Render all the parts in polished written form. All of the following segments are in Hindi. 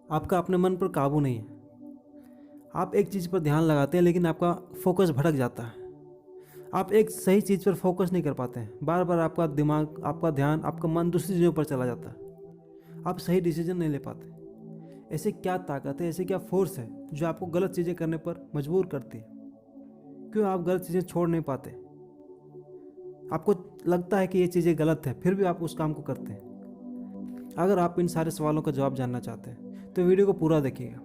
आपका अपने मन पर काबू नहीं है। आप एक चीज़ पर ध्यान लगाते हैं लेकिन आपका फोकस भटक जाता है। आप एक सही चीज़ पर फोकस नहीं कर पाते हैं। बार बार आपका दिमाग, आपका ध्यान, आपका मन दूसरी चीज़ों पर चला जाता है। आप सही डिसीजन नहीं ले पाते। ऐसे क्या ताकत है, ऐसे क्या फोर्स है जो आपको गलत चीज़ें करने पर मजबूर करती है? क्यों आप गलत चीज़ें छोड़ नहीं पाते? आपको लगता है कि ये चीज़ें गलत है, फिर भी आप उस काम को करते हैं। अगर आप इन सारे सवालों का जवाब जानना चाहते हैं तो वीडियो को पूरा देखिएगा,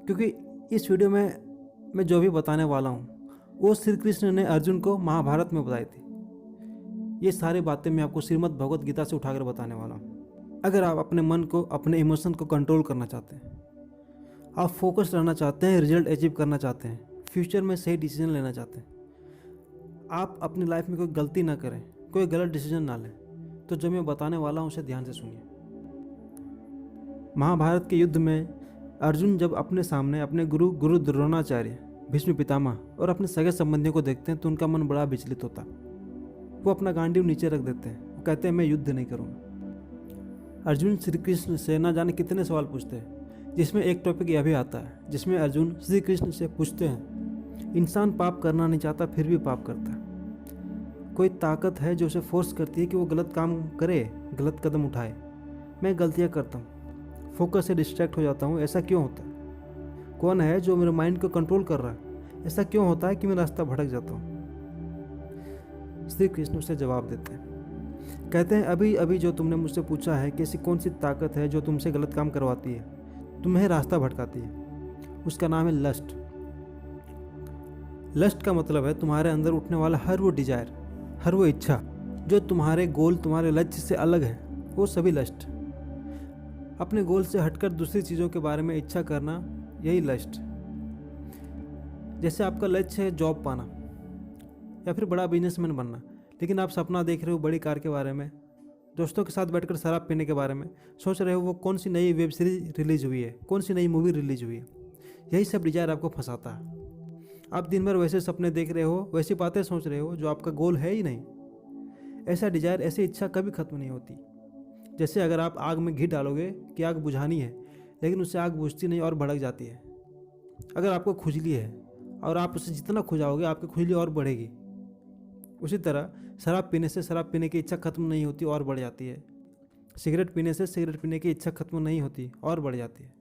क्योंकि इस वीडियो में मैं जो भी बताने वाला हूँ वो श्री कृष्ण ने अर्जुन को महाभारत में बताई थी। ये सारी बातें मैं आपको श्रीमद् भगवत गीता से उठाकर बताने वाला हूँ। अगर आप अपने मन को, अपने इमोशन को कंट्रोल करना चाहते हैं, आप फोकस रहना चाहते हैं, रिजल्ट अचीव करना चाहते हैं, फ्यूचर में सही डिसीजन लेना चाहते हैं, आप अपनी लाइफ में कोई गलती ना करें, कोई गलत डिसीजन ना लें, तो जो मैं बताने वाला हूँ उसे ध्यान से सुनिए। महाभारत के युद्ध में अर्जुन जब अपने सामने अपने गुरु द्रोणाचार्य, भीष्म पितामह और अपने सगे संबंधियों को देखते हैं तो उनका मन बड़ा विचलित होता। वो अपना गांडीव नीचे रख देते हैं। वो कहते हैं मैं युद्ध नहीं करूँगा। अर्जुन श्री कृष्ण से ना जाने कितने सवाल पूछते हैं, जिसमें एक टॉपिक यह भी आता है जिसमें अर्जुन श्री कृष्ण से पूछते हैं, इंसान पाप करना नहीं चाहता फिर भी पाप करता है। कोई ताकत है जो उसे फोर्स करती है कि वो गलत काम करे, गलत कदम उठाए। मैं गलतियाँ करता हूँ, फोकस से डिस्ट्रैक्ट हो जाता हूँ, ऐसा क्यों होता है? कौन है जो मेरे माइंड को कंट्रोल कर रहा है? ऐसा क्यों होता है कि मैं रास्ता भटक जाता हूँ? श्री कृष्ण उसे जवाब देते हैं, कहते हैं अभी अभी जो तुमने मुझसे पूछा है कि ऐसी कौन सी ताकत है जो तुमसे गलत काम करवाती है, तुम्हें रास्ता भटकाती है, उसका नाम है लस्ट। लस्ट का मतलब है तुम्हारे अंदर उठने वाला हर वो डिजायर, हर वो इच्छा जो तुम्हारे गोल, तुम्हारे लक्ष्य से अलग है, वो सभी लस्ट। अपने गोल से हटकर दूसरी चीज़ों के बारे में इच्छा करना, यही लस्ट। जैसे आपका लक्ष्य है जॉब पाना या फिर बड़ा बिजनेसमैन बनना, लेकिन आप सपना देख रहे हो बड़ी कार के बारे में, दोस्तों के साथ बैठकर शराब पीने के बारे में सोच रहे हो, वो कौन सी नई वेब सीरीज रिलीज हुई है, कौन सी नई मूवी रिलीज हुई है। यही सब डिजायर आपको फंसाता है। आप दिन भर वैसे सपने देख रहे हो, वैसी बातें सोच रहे हो जो आपका गोल है ही नहीं। ऐसा डिजायर, ऐसी इच्छा कभी खत्म नहीं होती। जैसे अगर आप आग में घी डालोगे कि आग बुझानी है, लेकिन उससे आग बुझती नहीं और भड़क जाती है। अगर आपको खुजली है और आप उसे जितना खुजाओगे आपकी खुजली और बढ़ेगी। उसी तरह शराब पीने से शराब पीने की इच्छा खत्म नहीं होती और बढ़ जाती है। सिगरेट पीने से सिगरेट पीने की इच्छा खत्म नहीं होती और बढ़ जाती है।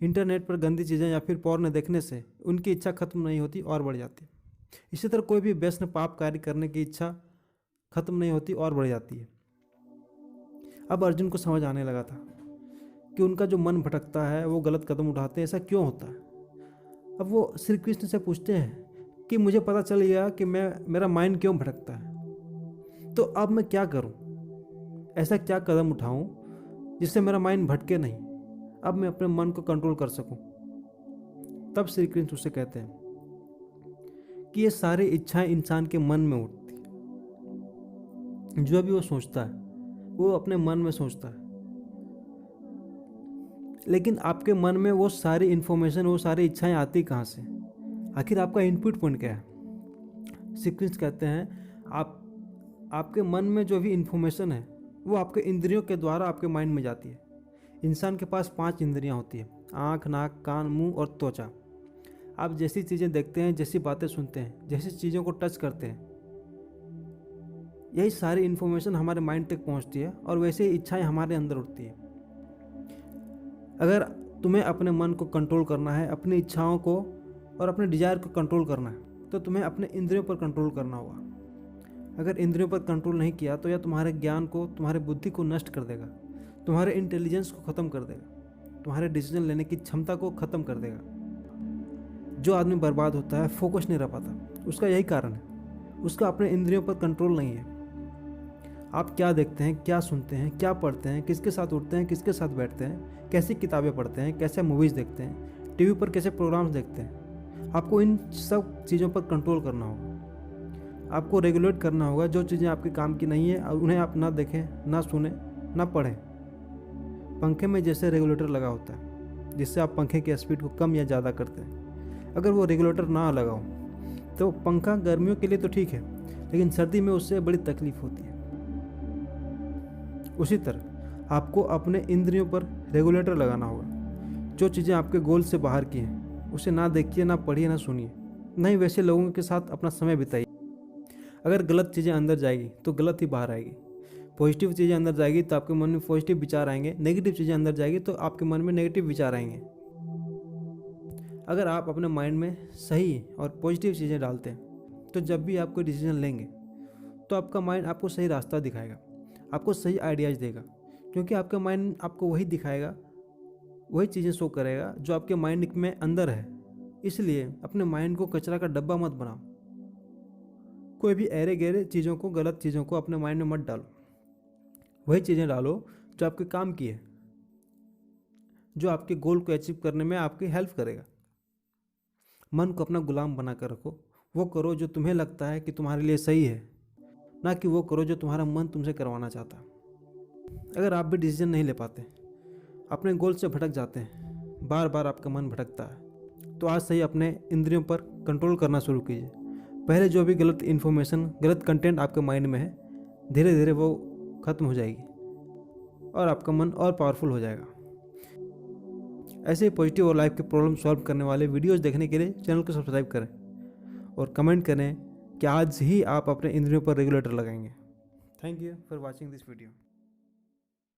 इंटरनेट पर गंदी चीज़ें या फिर पॉर्न देखने से उनकी इच्छा खत्म नहीं होती और बढ़ जाती है। इसी तरह कोई भी व्यसन, पाप कार्य करने की इच्छा खत्म नहीं होती और बढ़ जाती है। अब अर्जुन को समझ आने लगा था कि उनका जो मन भटकता है, वो गलत कदम उठाते हैं, ऐसा क्यों होता है। अब वो श्री कृष्ण से पूछते हैं कि मुझे पता चल गया कि मेरा माइंड क्यों भटकता है, तो अब मैं क्या करूं? ऐसा क्या कदम उठाऊं जिससे मेरा माइंड भटके नहीं, अब मैं अपने मन को कंट्रोल कर सकूं। तब श्री कृष्ण उससे कहते हैं कि ये सारी इच्छाएं इंसान के मन में उठती है। जो भी वो सोचता है वो अपने मन में सोचता है, लेकिन आपके मन में वो सारी इन्फॉर्मेशन, वो सारी इच्छाएं आती कहाँ से? आखिर आपका इनपुट पॉइंट क्या है? श्री कृष्ण कहते हैं आपके मन में जो भी इन्फॉर्मेशन है वो आपके इंद्रियों के द्वारा आपके माइंड में जाती है। इंसान के पास 5 इंद्रियां होती है, आँख, नाक, कान, मुंह और त्वचा। आप जैसी चीज़ें देखते हैं, जैसी बातें सुनते हैं, जैसी चीज़ों को टच करते हैं, यही सारी इन्फॉर्मेशन हमारे माइंड तक पहुंचती है और वैसे ही इच्छाएं हमारे अंदर उठती है। अगर तुम्हें अपने मन को कंट्रोल करना है, अपनी इच्छाओं को और अपने डिजायर को कंट्रोल करना है, तो तुम्हें अपने इंद्रियों पर कंट्रोल करना होगा। अगर इंद्रियों पर कंट्रोल नहीं किया तो यह तुम्हारे ज्ञान को, तुम्हारे बुद्धि को नष्ट कर देगा, तुम्हारे इंटेलिजेंस को ख़त्म कर देगा, तुम्हारे डिसीजन लेने की क्षमता को ख़त्म कर देगा। जो आदमी बर्बाद होता है, फोकस नहीं रह पाता, उसका यही कारण है, उसका अपने इंद्रियों पर कंट्रोल नहीं है। आप क्या देखते हैं, क्या सुनते हैं, क्या पढ़ते हैं, किसके साथ उठते हैं, किसके साथ बैठते हैं, कैसी किताबें पढ़ते हैं, कैसे मूवीज़ देखते हैं, टीवी पर कैसे प्रोग्राम्स देखते हैं, आपको इन सब चीज़ों पर कंट्रोल करना होगा। आपको रेगुलेट करना होगा। जो चीज़ें आपके काम की नहीं है उन्हें आप ना देखें, ना सुने, ना पढ़ें। पंखे में जैसे रेगुलेटर लगा होता है जिससे आप पंखे की स्पीड को कम या ज़्यादा करते हैं, अगर वो रेगुलेटर ना लगाओ तो पंखा गर्मियों के लिए तो ठीक है, लेकिन सर्दी में उससे बड़ी तकलीफ होती है। उसी तरह आपको अपने इंद्रियों पर रेगुलेटर लगाना होगा। जो चीज़ें आपके गोल से बाहर की हैं उसे ना देखिए, ना पढ़िए, ना सुनिए। नहीं वैसे लोगों के साथ अपना समय बिताइए। अगर गलत चीज़ें अंदर जाएगी तो गलत ही बाहर आएगी। पॉजिटिव चीज़ें अंदर जाएगी तो आपके मन में पॉजिटिव विचार आएंगे, नेगेटिव चीज़ें अंदर जाएगी तो आपके मन में नेगेटिव विचार आएंगे। अगर आप अपने माइंड में सही और पॉजिटिव चीज़ें डालते हैं तो जब भी आप कोई डिसीजन लेंगे तो आपका माइंड आपको सही रास्ता दिखाएगा, आपको सही आइडियाज़ देगा, क्योंकि आपका माइंड आपको वही दिखाएगा, वही चीज़ें शो करेगा जो आपके माइंड में अंदर है। इसलिए अपने माइंड को कचरा का डब्बा मत बनाओ। कोई भी ऐरे गहरे चीज़ों को, गलत चीज़ों को अपने माइंड में मत डालो। वही चीज़ें डालो जो आपके काम की है, जो आपके गोल को अचीव करने में आपकी हेल्प करेगा। मन को अपना गुलाम बना कर रखो। वो करो जो तुम्हें लगता है कि तुम्हारे लिए सही है, ना कि वो करो जो तुम्हारा मन तुमसे करवाना चाहता। अगर आप भी डिसीजन नहीं ले पाते, अपने गोल से भटक जाते हैं, बार बार आपका मन भटकता है, तो आज से ही अपने इंद्रियों पर कंट्रोल करना शुरू कीजिए। पहले जो भी गलत इन्फॉर्मेशन, गलत कंटेंट आपके माइंड में है, धीरे धीरे वो ख़त्म हो जाएगी और आपका मन और पावरफुल हो जाएगा। ऐसे ही पॉजिटिव और लाइफ के प्रॉब्लम सॉल्व करने वाले वीडियोस देखने के लिए चैनल को सब्सक्राइब करें और कमेंट करें कि आज ही आप अपने इंद्रियों पर रेगुलेटर लगाएंगे। Thank you for watching this video.